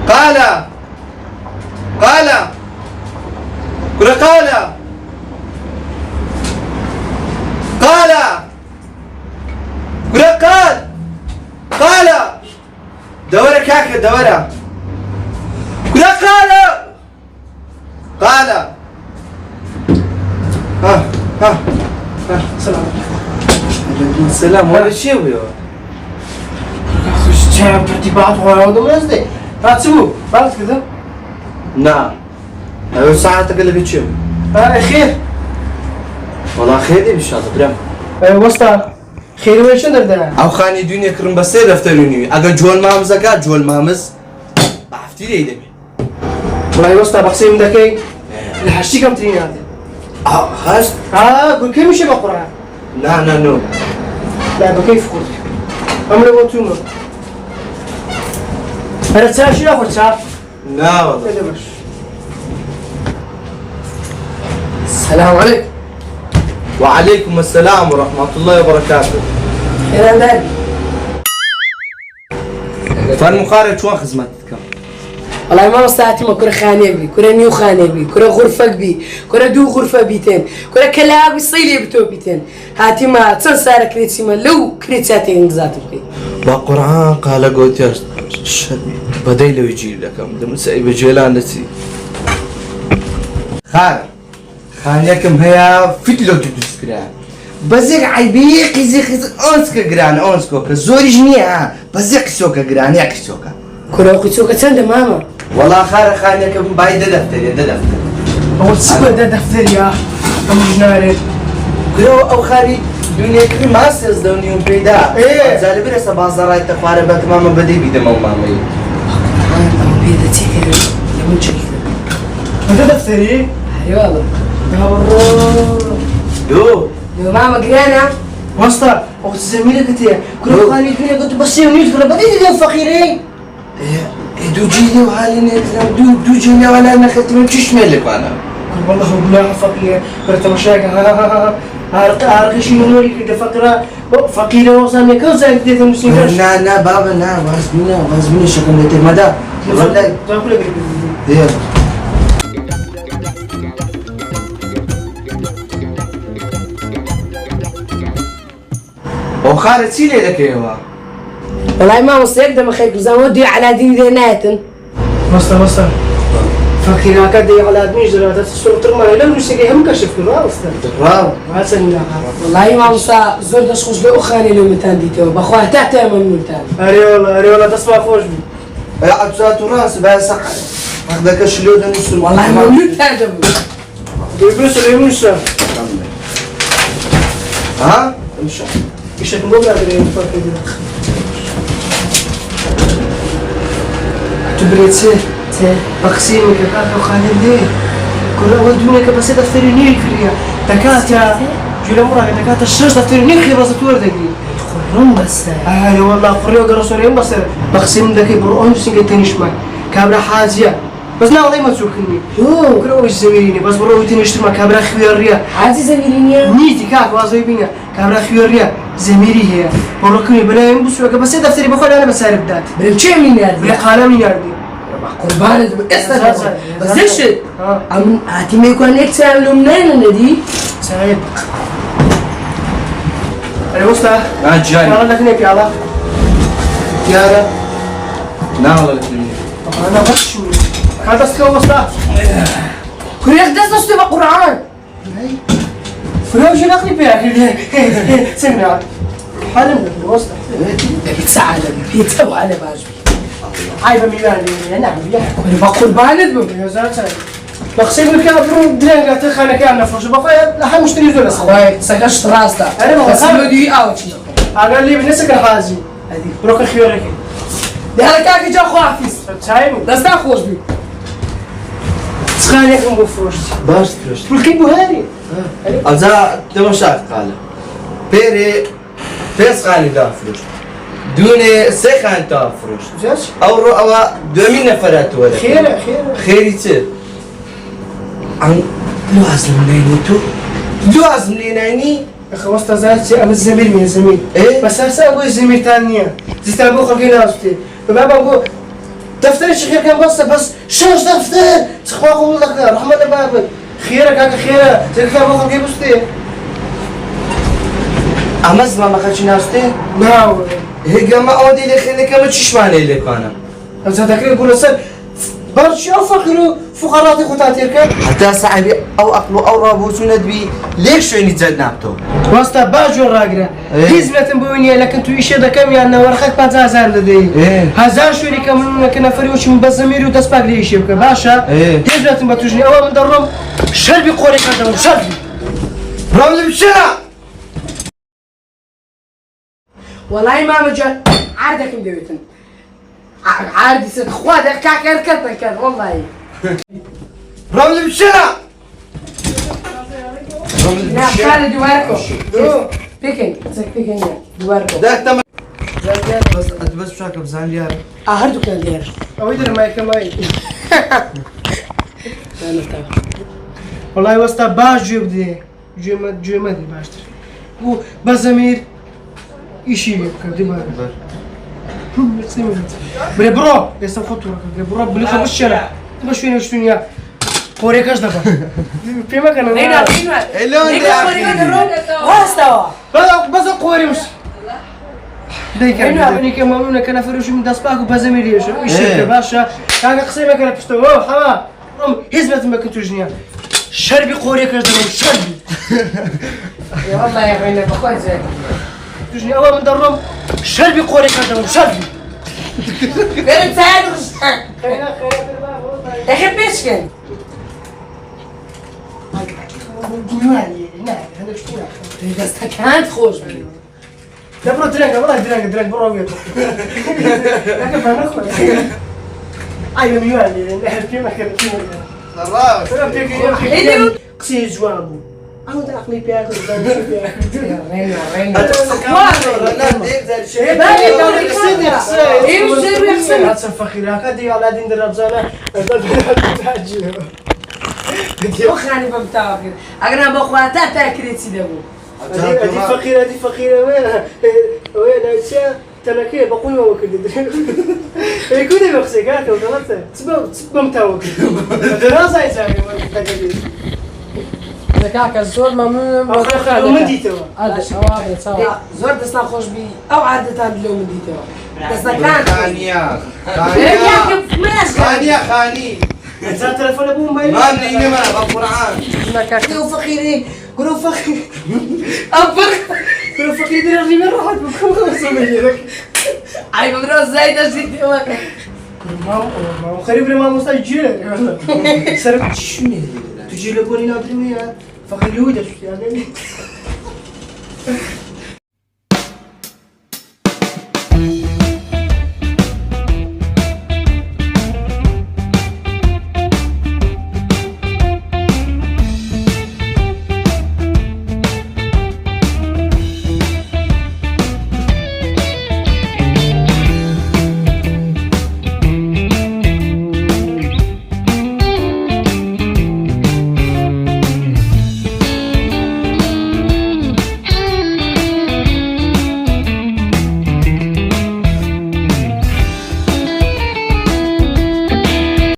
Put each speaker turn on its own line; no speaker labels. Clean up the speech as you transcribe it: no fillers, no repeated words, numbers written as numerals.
قال كرة قال دورة كاكا دورة كرة قال
سلام
عليكم السلام ولا شيء ويا
خش تعب ترتيبات وهذا ما يصدق هاتسبو بعد كذا
نعم أيوة ساعتك اللي بتشوف
خير
والله خير إن شاء الله برام
وسطا خير وين شو دردنا
أو خاني دنيا كرم بس دفتروني أجا جول مامز أجا جول مامز بعفتي ليه دمي
والله وسطا بقسم دكي الحشي كم ترين هذا
خلاص
قول كيف مشي بقرأ
لا نو
لا بكيف قلت أمر بوتوما أنا تسافر شو أخذ سافر
لا والله
السلام عليكم
وعليكم السلام ورحمة الله وبركاته
خير عندك
فالمقارنة شو خدمتك؟
والله ما مستعتي ما كره خانة بي كره نيو خانة بي كره غرفة بي كره دو غرفة بيتين كره كلاب الصيلي بتو بيتين هاتي ما تنسى كريتي ما لو كريتاتين ذاتك بي
بقرآن قال قلت يا بدي لو يجي لك دم سايب جيلان نسي خانيكم هي فتلو تدسكرا بزيك عيبيك يزيك أنسك جران أنسكو كزوري جميع بزيك سوكا جران ياك سوكا
كره قصوكا تند ماما
والله خانيكم باي دفتر
هو تسكو ده دفتر يا أم جناري
كرو أو خاري دنيا كري ماسترز دونيون بيدا
إيه
زالي برسا بازاراي تخواري بك ماما بدي بيدا مامي
أم بيدا تيكر لمن شكل هذا دفتري؟ أيوة والله
يو
ماما قرانا وسطا وقت زميلك انت كل خالي الدنيا قلت بصير ونيت كل بديت اليوم فقيرين
دو جيلي وحالي دو جيلي ولا انا خدت من تشش مالك وانا
قل والله هو بلا فقير قلت مشاك عارق شي من ولي كده فقيرة فقيرة وصلنا كل زي كده المسلمين
لا بابا لا غازمينا شكلت مدى والله
تاكل لك
يلا وخالد سيلي لك ايوه
والله ما مصير ده مخيك زمان ودي على دين ذناتن مصطفى فكينا كده على دين جرات الصورة ترمى لا مش جاي هم كشف كده
واو
ما سننا والله ما مصا زور دش خوش بأخاني لو متان ديتو بخواه تحت من متان أريولا تسمع خوش بي
يا عبسات وراس بس هذاك الشلود نسل
والله ما متان ده بيبرس اللي يمشى
ها امشي
مش هتنقول لا ده ينفك كده تبريتسي بقسيمك كاكا خالد ليه كل أول دونك بس دفتريني كريا تكاتا جل مرة تكاتا الشجرة دفتريني خير بس تورد كذي خرون بس والله قرية وقرصورين بس بقسيم ذاك برؤون سنجت تنشمع كابرا حازية بس لا والله ما تسوقني كل أول زميليني بس برؤون تنشتري كابرا خيارية
عادي زميليني
نيتي كاك وازايبينها كابرا خيارية زميلي هي بركني بلا ينبس بس دفتري بخل أنا بس عارف ذات
برمشي من ياردي
بلا قلم ياردي
قربان بس ليش عم هاتي ما يكون هيك تعملوا منين النادي
سعيد أنا وصلت
جاي
والله لك نيك يلا
يارا لا والله لك
أنا بس هذا سلو وصلت
كل ياك داس نص تبع قرآن
فلو شو نقلي فيها سمع حلم وصلت
بتساعد بيتا وعلى باجبي
هاي بميلان نعم يا
قربان ذبح
يا زلمة بقسم لك برو درينغا تخانك انا فوش بقى لحد مشتري زول
خوي سكشت راستا بس لودي اوتشي
قال لي بنسك الحازي هذيك بروك خيورك
دي هذا كاكي جا خو حفيظ
تايم
دستا خوش بي
تخانك مفروش
باش ترشت
تركي بوهاري
أزا تمشاك قال بيري بيس خاني دافروش دوني سيخان دافروش
جاش
أو دومين نفرات ولا
خير
خيري تصير عن لازم نينيتو لازم نيني
خلاص تزال أنا الزميل من الزميل
إيه
بس هسه أقول الزميل ثانية زيت أقول خلقي ناستي فما بقول دفتر خير كان بس شاش دفتر تخوا قول لك رحمة الله بابا خيرك هكا خير تلفا بخل كيف بستي
أمز ما خدش ناسته
نعم
هيك ما أودي لي خلي كم تشماني اللي كنا
بس هذاك يقول سر برشا فقر فقرات خطاتي كان
حتى صاحبي أو أقلو أو رابوس وندبي ليش شو نتزاد نابتو
واستا باجو راقرا هزمة بوينيا لكن تو يشي دا كم يعني ورخك 5000 لدي هزار شو اللي كم كنا فريوش من بزمير وداس باق لي يشي باشا هزمة بتوجني أول من درهم شربي قوري كذا شربي
رمز بشنا
والله ما مجال عادك مدويتن عادي ست خواتك كاكر كان والله
رمز بشنا
يا خالد دواركو بيكن بيكن دواركو
ده تم بس بشكل بزان ديار
هردو كان ديار
أويدر ما يكمل والله واستا باجو بدي جمد باشتر هو بزمير إيشي يبكر دماغ بلي برو يسا خطورك بلي برو بلي خبش الشارع تبا شوية شوية قوريك اش دابا في مكان
هنا
اللون
واستوى
بس قوري مش ديك يعني كما قلنا كان فروش من داس باكو بزمير يشو إيشي باشا كان قصيمة كان بشتو حما هزمت ما كنتو جنيا شربي قوريك اش دابا شربي
يا والله يا بينا بخوي زين
تجني أول من درهم شربي قوري كذا شربي
غير تساعد يا أخي بيشكن كانت خوش بي
لا برو درانك والله درانك برو وياك لكن فانا خوش أيوة ميوالي نحن كيما كان
صراحة
قصي جوابو أنا داخلي بياكل
رينا وخاني بمتاوكر أنا بخواتها تاكريتي دابو
هذه فقيرة وين أشياء تناكي بقول ما وكل يكون يبخسي كاتو غلطة تسبم تاوكل دراسة يساوي
ذكاك الزور ممنون
ومديتوا
هذا زور دسنا خوش بي أو عادة اليوم مديتوا دسنا كانت
خانية خاني
إذا تلفون أبوه ما
ما مني ما بالقرآن
قولوا فقيري قولوا فقير أفر
كل فقير درجي من راحت بكم سميرك
أي مدرس زايدة زيد
ما خريب ما مستجيل سرق شنو تجي لقوني نادري فقير يوجد يعني